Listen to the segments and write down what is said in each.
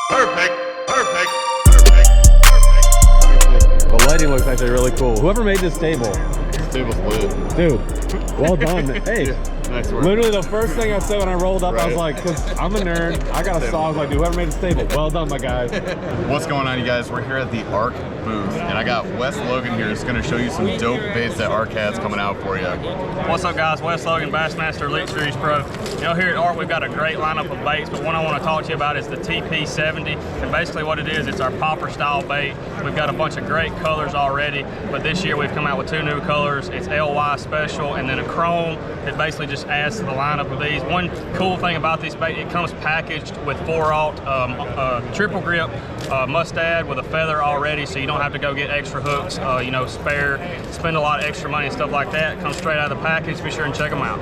Perfect. The lighting looks actually really cool. Whoever made this table. This table's lit. Dude, well done. Hey. Nice work. Literally the first thing I said when I rolled up, I was like, cause I'm a nerd, I got a saw, I was like, dude, whoever made this table, well done, my guys. What's going on, you guys? We're here at the Ark booth, and I got Wes Logan here who's gonna show you some dope baits that Ark has coming out for you. What's up, guys? Wes Logan, Bassmaster Elite Series Pro. You know, here at Ark, we've got a great lineup of baits, but one I want to talk to you about is the TP70, and basically what it is, it's our popper style bait. We've got a bunch of great colors already, but this year we've come out with 2 new colors. It's LY Special and then a chrome. It basically just adds to the lineup of these. One cool thing about this bait, it comes packaged with 4/0 triple grip mustad with a feather already, so you don't have to go get extra hooks, you know, spend a lot of extra money and stuff like that. It comes straight out of the package. Be sure and check them out.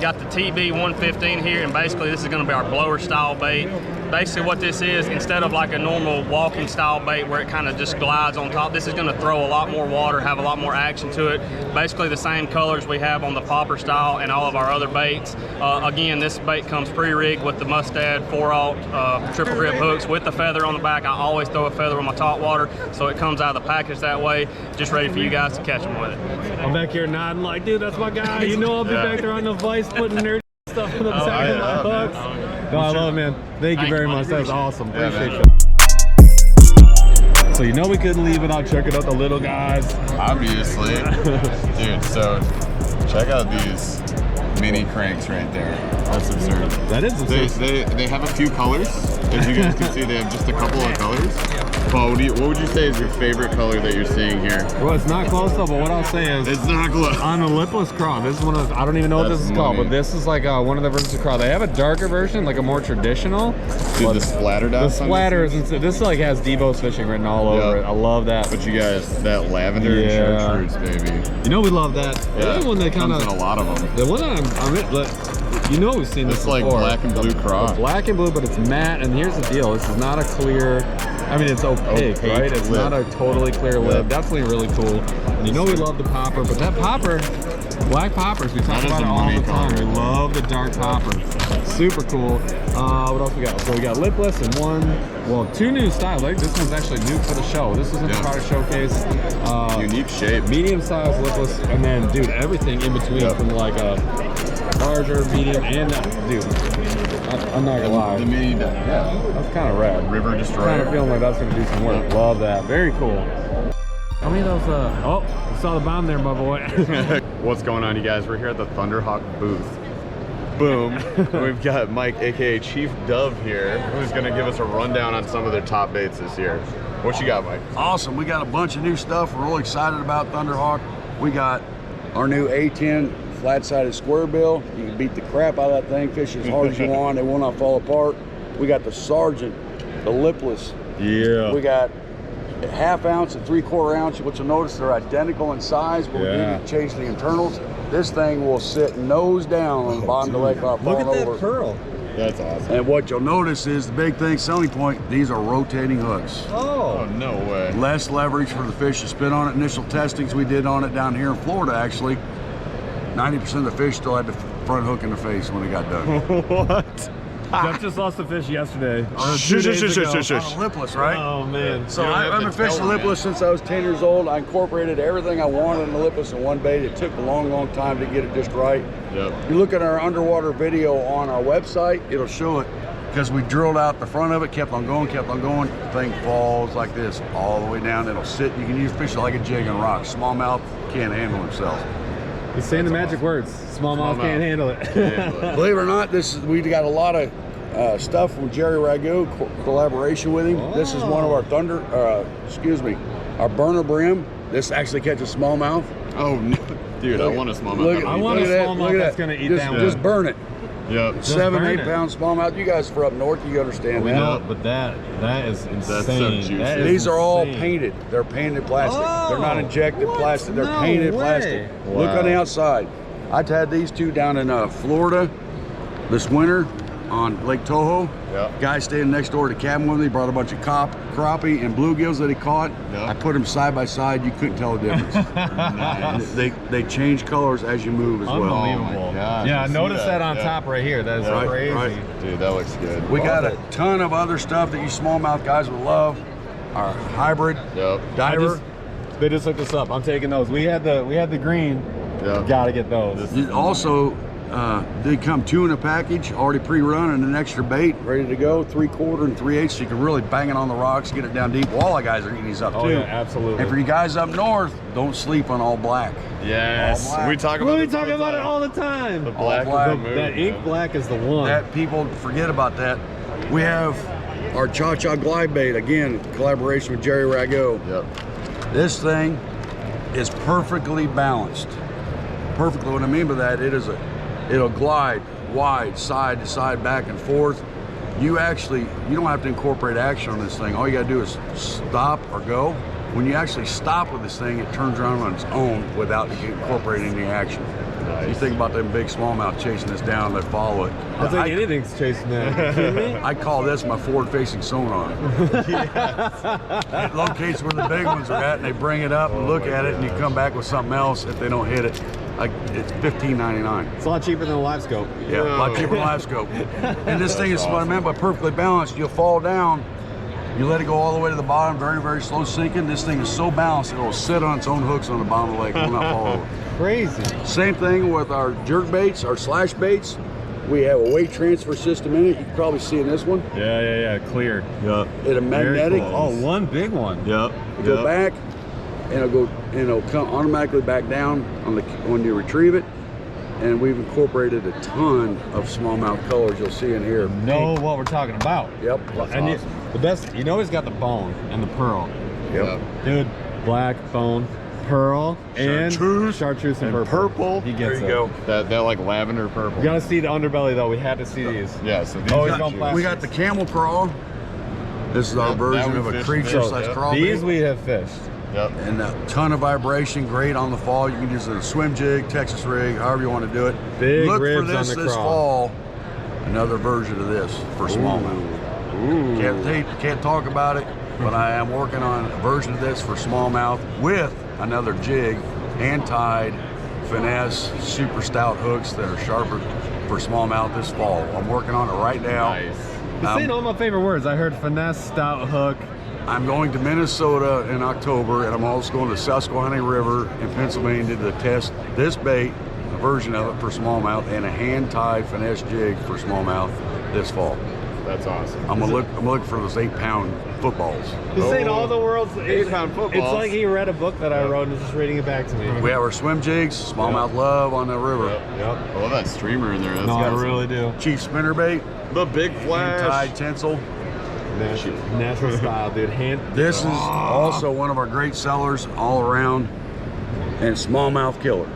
Got the TB115 here, and basically this is going to be our blower style bait. Basically what this is, instead of like a normal walking style bait where it kind of just glides on top, this is going to throw a lot more water, have a lot more action to it. Basically the same colors we have on the popper style and all of our other baits. Again, this bait comes pre-rigged with the mustad 4/0 triple grip hooks with the feather on the back. I always throw a feather on my top water, so it comes out of the package that way, just ready for you guys to catch them with it. I'm back here nodding like, dude, that's my guy. You know I'll be back there on the vise putting nerd stuff in the back of my hooks. No, I love it, man. Thank you very much. That was awesome. Appreciate you. So you know we couldn't leave without checking out the little guys. Obviously. Dude, so check out these mini cranks right there. That's absurd. That is absurd. They have a few colors. As you guys can see, they have just a couple of colors. Paul, what would you say is your favorite color that you're seeing here? Well, it's not close though, but what I'll say is it's not close. On the lipless craw, this is one of the, I don't even know what this is called, but this is like one of the versions of craw. They have a darker version, like a more traditional. Dude, the splatter dots. The splatter is, this like has Devo's Fishing written all over it. I love that. But you guys, that lavender and chartreuse, baby. You know we love that. Yeah, the other one that kind of in a lot of them. The one you know we've seen this before. It's like black and blue craw. Black and blue, but it's matte. And here's the deal: this is not a clear. I mean, it's opaque, right? It's lip. not a totally clear lip. Definitely really cool. And you know we love the popper, but that popper, black poppers, we talk about it all the time. We love the dark popper. Super cool. What else we got? So we got lipless and 2 new styles. Like this one's actually new for the show. This was in the product showcase. Unique shape. Medium size lipless, and then dude, everything in between from like a larger, medium, and dude. I'm not gonna lie. The mini, that's kind of rad. River Destroyer. Kind of feeling like that's gonna do some work. Love that. Very cool. How many of those? Oh, you saw the bomb there, my boy. What's going on, you guys? We're here at the Thunderhawk booth. Boom. We've got Mike, aka Chief Dove here, who's gonna give us a rundown on some of their top baits this year. What you got, Mike? Awesome. We got a bunch of new stuff. We're really excited about Thunderhawk. We got our new A10 flat-sided square bill. You can beat the crap out of that thing, fish as hard as you want. They will not fall apart. We got the Sergeant, the lipless. Yeah. We got a 1/2 ounce and 3/4 ounce, which you'll notice they're identical in size, but we need to change the internals. This thing will sit nose down on the bottom of the lake without falling over. Look at that pearl. That's awesome. And what you'll notice is the big thing, selling point, these are rotating hooks. Oh, no way. Less leverage for the fish to spin on it. Initial testings we did on it down here in Florida, actually, 90% of the fish still had the front hook in the face when they got done. What? Jeff just lost a fish yesterday. Shush. Lipless, right? Oh man. So I've been fishing lipless since I was 10 years old. I incorporated everything I wanted in the lipless in one bait. It took a long time to get it just right. Yep. You look at our underwater video on our website, it'll show it because we drilled out the front of it, kept on going. The thing falls like this all the way down. It'll sit. You can use fish like a jig and rock. Smallmouth can't handle himself. He's saying the magic words. Smallmouth can't handle it. Believe it or not, we got a lot of stuff from Jerry Ragu, collaboration with him. This is one of our our burner brim. This actually catches smallmouth. Oh, no. Dude, I want a smallmouth. I want a smallmouth that's going to eat that one. Just burn it. Yep. 7-8 pound smallmouth. You guys are up north, you understand that. No, but that is insane. That's so juicy. These are all painted. They're painted plastic. They're not injected plastic. They're painted plastic. Look on the outside. I've had these 2 down in Florida this winter on Lake Toho. Yep. Guy staying next door to the cabin with me, brought a bunch of crappie and bluegills that he caught. Yep. I put them side by side. You couldn't tell the difference. Nice. They change colors as you move as well. Unbelievable. Oh my gosh, yeah, I see notice that, that, on yeah. top right here. That is Right, crazy. right. Dude, that looks good. We got Love a ton of other stuff that you smallmouth guys would love. Our hybrid Yep. diver. They just hooked us up. I'm taking those. We had the green. Yep. Gotta get those. Also, they come 2 in a package, already pre-run, and an extra bait ready to go, 3/4 and 3/8, so you can really bang it on the rocks, get it down deep. Walleye guys are eating these up Oh too. yeah, absolutely. And for you guys up north, don't sleep on all black. Yes. All black. We talk about we this talk about it all the time. The black, black. is the move, That ink man. black is the one. That people forget about that. We have our Cha-Cha glide bait, again, collaboration with Jerry Rago. Yep. This thing is perfectly balanced. Perfectly. What I mean by that, it'll glide wide, side to side, back and forth. You don't have to incorporate action on this thing. All you gotta do is stop or go. When you actually stop with this thing, it turns around on its own without incorporating any action. Nice. You think about them big smallmouth chasing this down, they follow it. I think anything's chasing that. You kidding me? I call this my forward-facing sonar. It locates where the big ones are at, and they bring it up and look at it, and you come back with something else if they don't hit it. It's $15.99. It's a lot cheaper than a live scope. Yeah, a lot cheaper than live scope. And this thing is what I meant by perfectly balanced. You'll fall down, you let it go all the way to the bottom, very, very slow sinking. This thing is so balanced, it will sit on its own hooks on the bottom of the lake. It will not fall over. Crazy. Same thing with our jerk baits, our slash baits. We have a weight transfer system in it. You can probably see in this one. Yeah. Cleared. Yep. It's a magnetic. Oh, one big one. Yep. You go back, and it'll come automatically back down when you retrieve it. And we've incorporated a ton of smallmouth colors you'll see in here. Know what we're talking about. Yep. And the best, he's got the bone and the pearl. Yep. Dude, black bone, pearl, Chartreuse. and chartreuse and And purple. He There gets you it. go. That like lavender purple. You gotta see the underbelly though. We had to see these. Yeah, so these Oh, are he's gone juice. plastic. We got the camel crawl. This is our Yep, version that of we a fished creature there, slash yep. crawl These bait. we have fished. Yep. And a ton of vibration, great on the fall. You can use a swim jig, Texas rig, however you want to do it. Big Look for ribs this on the this crawl. fall. Another version of this for smallmouth. Ooh. Can't talk about it, but I am working on a version of this for smallmouth with another jig, hand-tied, finesse, super stout hooks that are sharper for smallmouth this fall. I'm working on it right now. Nice. You're saying all my favorite words. I heard finesse, stout hook. I'm going to Minnesota in October, and I'm also going to Susquehanna River in Pennsylvania to test this bait, a version of it for smallmouth, and a hand-tied finesse jig for smallmouth this fall. That's awesome. I'm gonna look for those 8-pound footballs. He's saying all the world's 8-pound footballs. It's like he read a book that I wrote and is just reading it back to me. We have our swim jigs, smallmouth love on the river. Yep. I love that streamer in there. That's No, I got really do. Chief spinnerbait, the big flash. hand-tied tinsel. Natural style, dude. This is also one of our great sellers all around, and smallmouth killer.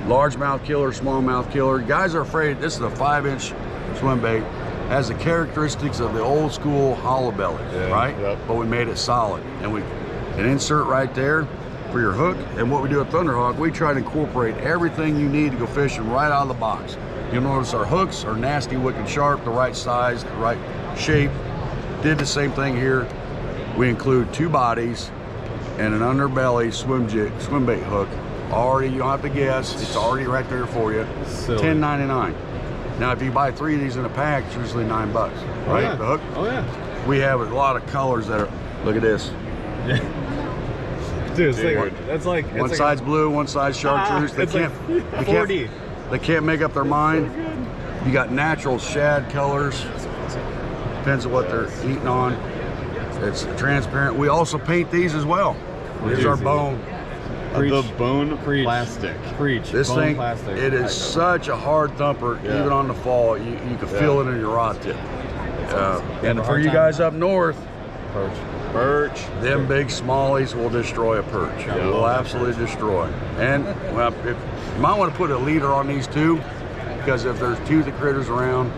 Largemouth killer, smallmouth killer. Guys are afraid. This is a 5-inch swim bait. Has the characteristics of the old school hollow belly, right? Yep. But we made it solid. And an insert right there for your hook. And what we do at Thunderhawk, we try to incorporate everything you need to go fishing right out of the box. You'll notice our hooks are nasty, wicked sharp, the right size, the right shape. Did the same thing here. We include 2 bodies and an underbelly swim bait hook. Already, you don't have to guess. It's already right there for you. Silly. $10.99. Now, if you buy 3 of these in a pack, it's usually $9, right? yeah. The hook. Oh yeah. We have a lot of colors that are. Look at this. Dude, it's Dude. like, that's like it's One like side's blue, one side's chartreuse. it's like 40. They can't make up their mind. You got natural shad colors. Depends on what they're eating on. It's transparent. We also paint these as well. Here's our bone. The bone Preach. plastic. Preach. This Bone thing, plastic. it is such a hard thumper, Yeah. even on the fall. You can feel it in your rod tip. And a for hard you time. guys up north, Perch. Birch. them big smallies will destroy a perch. Yeah. Will absolutely destroy. And well, you might want to put a leader on these too, because if there's toothy critters around,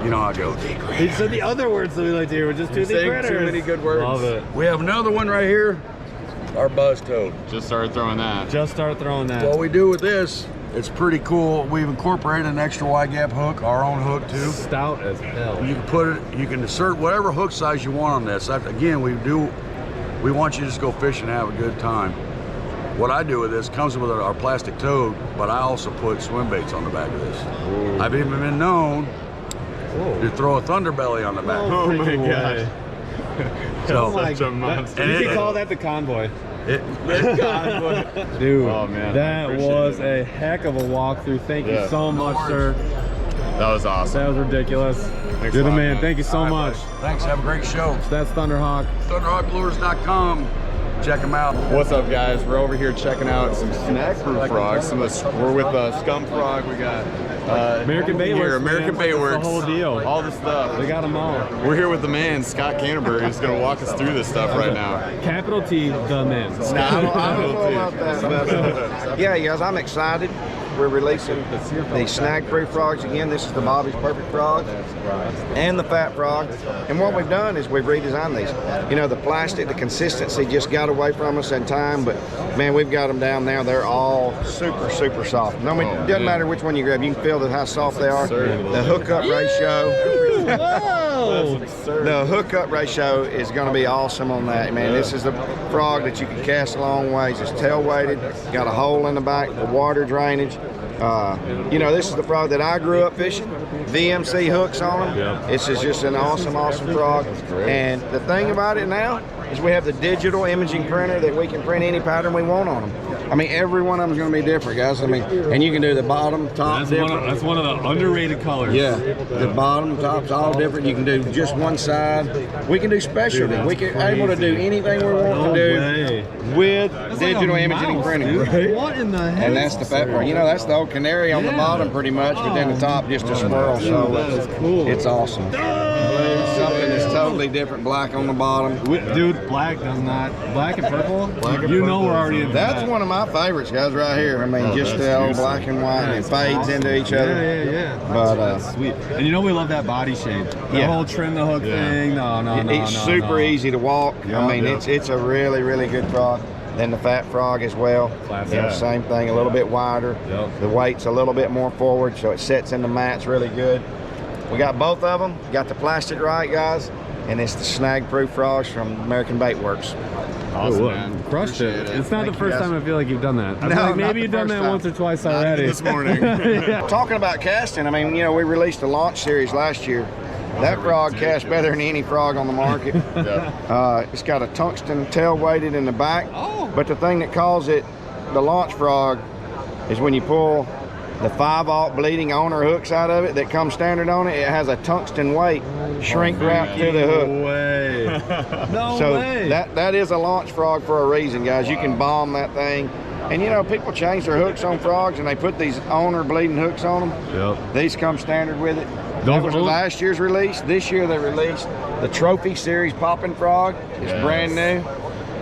you know how it goes. He said the other words that we like to hear were just toothy saying critters. too many good words. Love it. We have another one right here, our buzz toad. Just started throwing that. Just start throwing that. What we do with this It's pretty cool. We've incorporated an extra wide gap hook, our own hook too. Stout as hell. You can put it, you can insert whatever hook size you want on this. Again, we want you to just go fishing and have a good time. What I do with this comes with our plastic toad, but I also put swim baits on the back of this. Ooh. I've even been known to throw a thunderbelly on the back. Oh my god. So, such a monster. And you can call that the convoy. Convoy. Dude, oh, man, that was a heck of a walkthrough. Thank you so much, sir. That was awesome. That was ridiculous. You're the man. Thank you so much. Thanks. Have a great show. So that's Thunderhawk. Thunderhawklures.com. Check them out. What's up, guys? We're over here checking out some snack-proof frogs. We're with Scum Frog. We got American Bait Works. American Bait Works. The whole deal. All the stuff. They got them all. We're here with the man, Scott Canterbury, who's going to walk us through this stuff right now. Capital T, the man. I don't know about that, but yeah, guys, I'm excited. We're releasing the snag-proof frogs again. This is the Bobby's Perfect Frog and the Fat Frog. And what we've done is we've redesigned these. You know, the plastic, the consistency just got away from us in time, but man, we've got them down now. They're all super, super soft. No, it doesn't matter which one you grab. You can feel how soft they are. The hookup ratio. The hookup ratio is going to be awesome on that, man. This is a frog that you can cast a long ways. It's tail weighted, got a hole in the back, the water drainage. You know, this is the frog that I grew up fishing. VMC hooks on them. This is just an awesome, awesome frog. And the thing about it now is we have the digital imaging printer that we can print any pattern we want on them. I mean, every one of them is going to be different, guys. I mean, and you can do the bottom, top different. That's one of the underrated colors. Yeah, the bottom, top's all different. You can do just one side. We can do specialty. We can able to do anything we want to do with digital imaging printing. Right? What in the heck? And that's the fat part. You know, that's the old canary on the bottom pretty much, but then the top just a squirrel. So that is cool. It's awesome. Something that's totally different, black on the bottom. Dude, black does not. Black and purple? You know we're already in That's one of my favorites, guys, right here. I mean, just the old black and white, and it fades into each other. Yeah. But that's sweet. And you know we love that body shape. The whole trim the hook thing. No. It's super easy to walk. I mean, it's a really, really good frog. Then the fat frog as well. You know, same thing, a little bit wider. The weight's a little bit more forward, so it sets in the mats really good. We got both of them. Got the plastic right, guys, and it's the snag-proof frogs from American Bait Works. Awesome, man. Crushed it. It's not the first time I feel like you've done that. I feel like maybe you've done that once or twice already. This morning. Talking about casting, I mean, you know, we released a launch series last year. That frog casts better than any frog on the market. It's got a tungsten tail weighted in the back. But the thing that calls it the launch frog is when you pull the 5/0 bleeding owner hooks out of it that comes standard on it, it has a tungsten weight shrink wrap to the hook. No way. No way. That is a launch frog for a reason, guys. You can bomb that thing. And you know, people change their hooks on frogs and they put these owner bleeding hooks on them. These come standard with it. That was last year's release. This year they released the Trophy Series Popping Frog. It's brand new.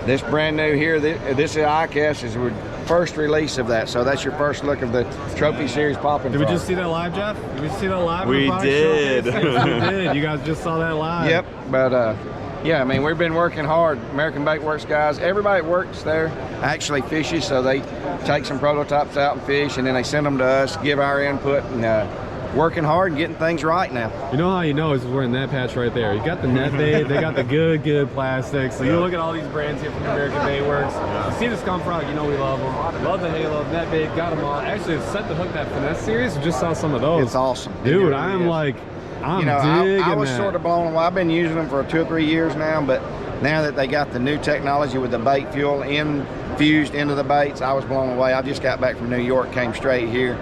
This brand new here, this is ICAST, is the first release of that. So that's your first look of the Trophy Series Popping Frog. Did we just see that live, Jeff? Did we see that live? We did. We did. You guys just saw that live. Yep, but yeah, I mean, we've been working hard. American Bait Works guys, everybody that works there actually fishes, so they take some prototypes out and fish, and then they send them to us, give our input, and working hard and getting things right now. You know how you know is we're in that patch right there. You got the net bait, they got the good plastic. So you look at all these brands here from American Bait Works. You see the Scum Frog, you know we love them. Love the Halo, net bait, got them all. Actually, Set the Hook, that finesse series, we just saw some of those. It's awesome. Dude, I'm like, I'm digging I was that. sort of blown away. I've been using them for 2 or 3 years now, but now that they got the new technology with the bait fuel infused into the baits, I was blown away. I just got back from New York, came straight here,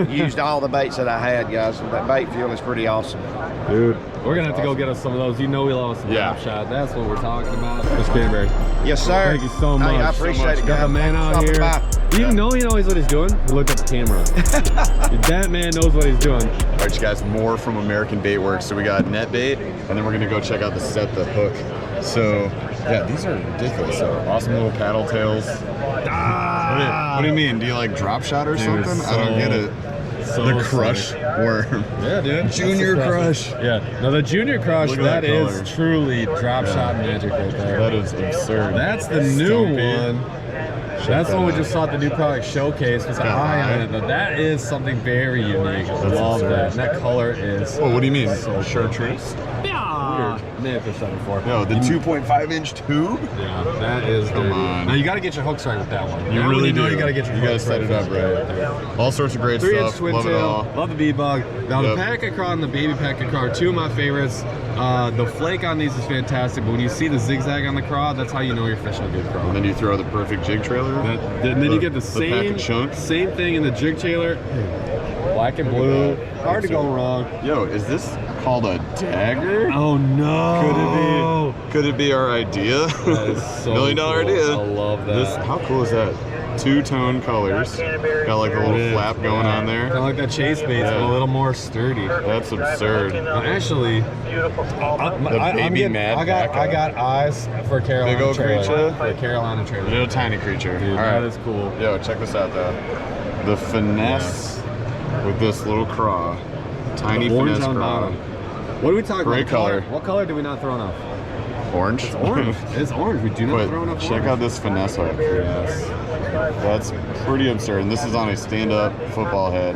used all the baits that I had, guys. That bait fuel is pretty awesome. Dude, we're gonna have to go get us some of those. You know we love us some drop shot. That's what we're talking about. Mr. Canterbury. Yes, sir. Thank you so much. Hey, I appreciate it, guys. Got a man out here. Even though he knows what he's doing, he looked at the camera. That man knows what he's doing. All right, you guys, more from American Bait Works. So we got net bait, and then we're gonna go check out the Set the Hook. So yeah, these are ridiculous. So awesome little paddle tails. What do you mean? Do you like drop shot or something? I don't get it. The crush worm. Yeah, dude. Junior crush. Yeah. No, the Junior Crush, that is truly drop shot magic right there. That is absurd. That's the new one. That's when we just saw the new product showcase with the eye on it. Now, that is something very unique. I love that. And that color is. Oh, what do you mean? So Chartreuse? weird. Maybe for 7.4. No, the 2.5-inch tube? Yeah, that is Come on. Now you got to get your hooks right with that one. You really do. You got to get your hooks set it up right. All sorts of great 3-inch stuff. twin Love it tail. all. Love the bee bug. Now the packet craw and the baby packet craw are two of my favorites. The flake on these is fantastic, but when you see the zigzag on the craw, that's how you know you're fishing a good craw. And then you throw the perfect jig trailer. And then you get the same thing in the jig trailer. Black and blue. Hard to go wrong. Yo, is this called a dagger? Oh no! Could it be our idea? That is so $1 million idea. I love that. How cool is that? Two-tone colors. Got like a little flap going on there. Kind of like that chase bait, but a little more sturdy. That's absurd. Actually, I got eyes for Carolina. Big old creature. For Carolina trailer. Little tiny creature. Dude, all right, that is cool. Yo, check this out though. The finesse with this little craw. Tiny Orange finesse on craw. bottom. What are we talking Great about? color. What color do we not throw enough? Orange. It's orange. It's orange. We do not throw enough. Check out this finesse hook. Yes. That's pretty absurd. And this is on a stand-up football head.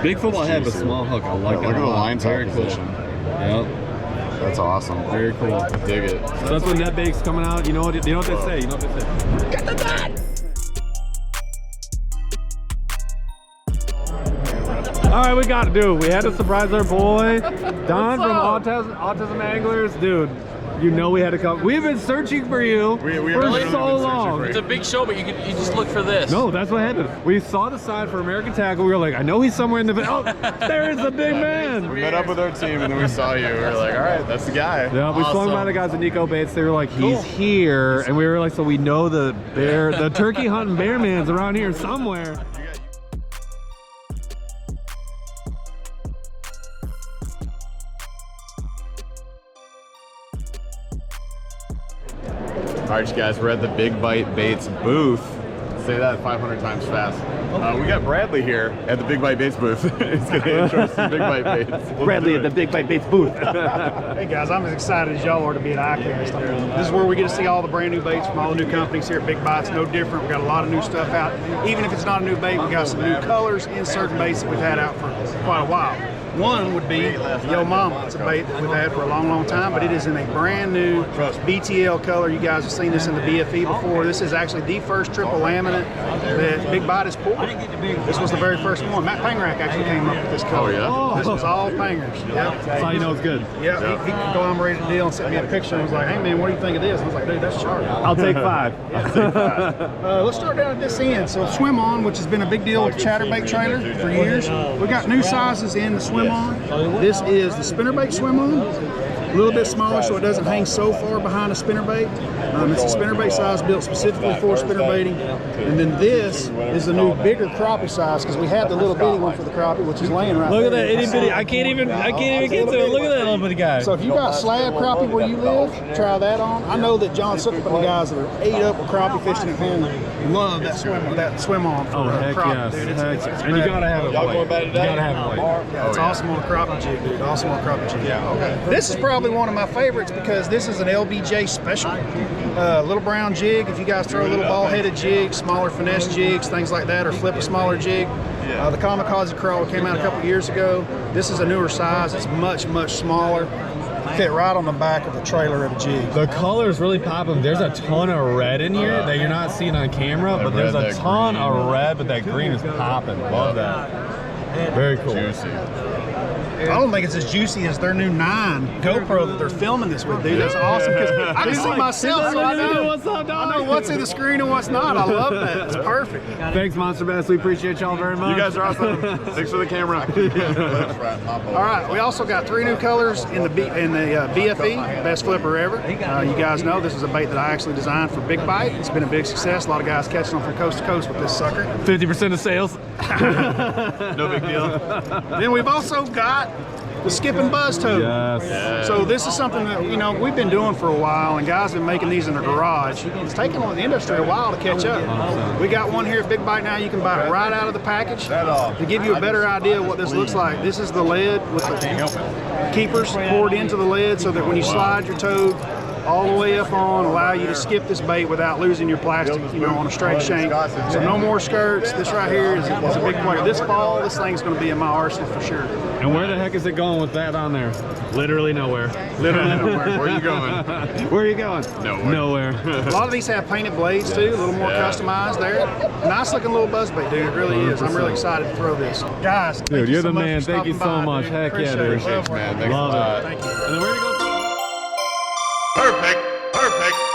Big football head, but small hook. I like that. Look at the line Very top cool. position. Yep. That's awesome. Very cool. Dig it. So that's when net bait's coming out. You know what they say. You know what they say. Get the net! All right, we got it, dude. We had to surprise our boy, Don from Autism Anglers. Dude, you know we had to come. We've been searching for you for so long. It's a big show, but you just look for this. No, that's what happened. We saw the sign for American Tackle. We were like, I know he's somewhere in the... Oh, there's the big man. We met up with our team and then we saw you. We were like, all right, that's the guy. Yeah, we swung by the guys at Nico Baits. They were like, he's here. And we were like, so we know the turkey hunting bear man's around here somewhere. All right, you guys, we're at the Big Bite Baits booth. Say that 500 times fast. We got Bradley here at the Big Bite Baits booth. He's going to intro us to Big Bite Baits. Bradley at the Big Bite Baits booth. Hey guys, I'm as excited as y'all are to be at ICAST. This is where we get to see all the brand new baits from all the new companies here at Big Bite's. No different. We got a lot of new stuff out. Even if it's not a new bait, we got some new colors in certain baits that we've had out for quite a while. One would be Yo Mama. It's a bait that we've had for a long, long time, but it is in a brand new BTL color. You guys have seen this in the BFE before. This is actually the first triple laminate that Big Bite has poured. This was the very first one. Matt Pangrack actually came up with this color. Oh, yeah? This was all Pangers. Yep. That's how you know it's good. Yeah, he conglomerated the deal and sent me a picture and was like, hey man, what do you think of this? I was like, dude, that's sharp. I'll take 5. Let's start down at this end. So Swim On, which has been a big deal with the chatterbait trailer for years. We got new sizes in the Swim On. This is the spinnerbait Swim On. A little bit smaller so it doesn't hang so far behind a spinnerbait. It's a spinnerbait size built specifically for spinnerbaiting. And then this is the new bigger crappie size because we had the little bitty one for the crappie, which is laying right there. Look at that itty bitty. I can't even get to it. Look at that little bitty guy. So if you got slab crappie where you live, try that on. I know that John Sukup and the guys that are ate up with crappie fishing at home love that swim on for heck crappie, yes. dude. It's And you gotta have it white. You gotta have it white. yeah, it's awesome on a crappie jig, dude. Awesome on a crappie jig. Yeah, okay. This is probably one of my favorites because this is an LBJ special. Little brown jig. If you guys throw a little ball-headed jig, smaller finesse jigs, things like that, or flip a smaller jig. The Kamikaze Crawl came out a couple years ago. This is a newer size. It's much, much smaller. Fit right on the back of the trailer of a jig. The colors really pop them. There's a ton of red in here that you're not seeing on camera, but there's a ton of red, but that green is popping. Love that. Very cool. Juicy. I don't think it's as juicy as their new 9 GoPro that they're filming this with, dude. That's awesome because I can see myself, so I know what's in the screen and what's not. I love that. It's perfect. Thanks, Monster Bass. We appreciate y'all very much. You guys are awesome. Thanks for the camera. All right, we also got 3 new colors in the BFE, Best Flipper Ever. You guys know this is a bait that I actually designed for Big Bite. It's been a big success. A lot of guys catching them from coast to coast with this sucker. 50% of sales. No big deal. Then we've also got the Skip and Buzz Toad. Yes. So this is something that we've been doing for a while, and guys have been making these in their garage. It's taken the industry a while to catch up. We got one here at Big Bite now. You can buy it right out of the package. To give you a better idea of what this looks like, this is the lead with the keepers poured into the lead so that when you slide your toad, all the way up on, allow you to skip this bait without losing your plastic, you know, on a straight shank. So no more skirts. This right here is a big player. This fall, this thing's going to be in my arsenal for sure. And where the heck is it going with that on there? Literally nowhere. Literally nowhere. Where are you going? Where are you going? Nowhere. Nowhere. A lot of these have painted blades too, a little more customized there. Nice looking little buzzbait, dude. It really is. I'm really excited to throw this. Guys, Dude, you're the man. Thank you so much. Heck yeah, dude. Appreciate you, man. Thanks a Love lot. it. Thank you. And then where are you going? Perfect. Perfect.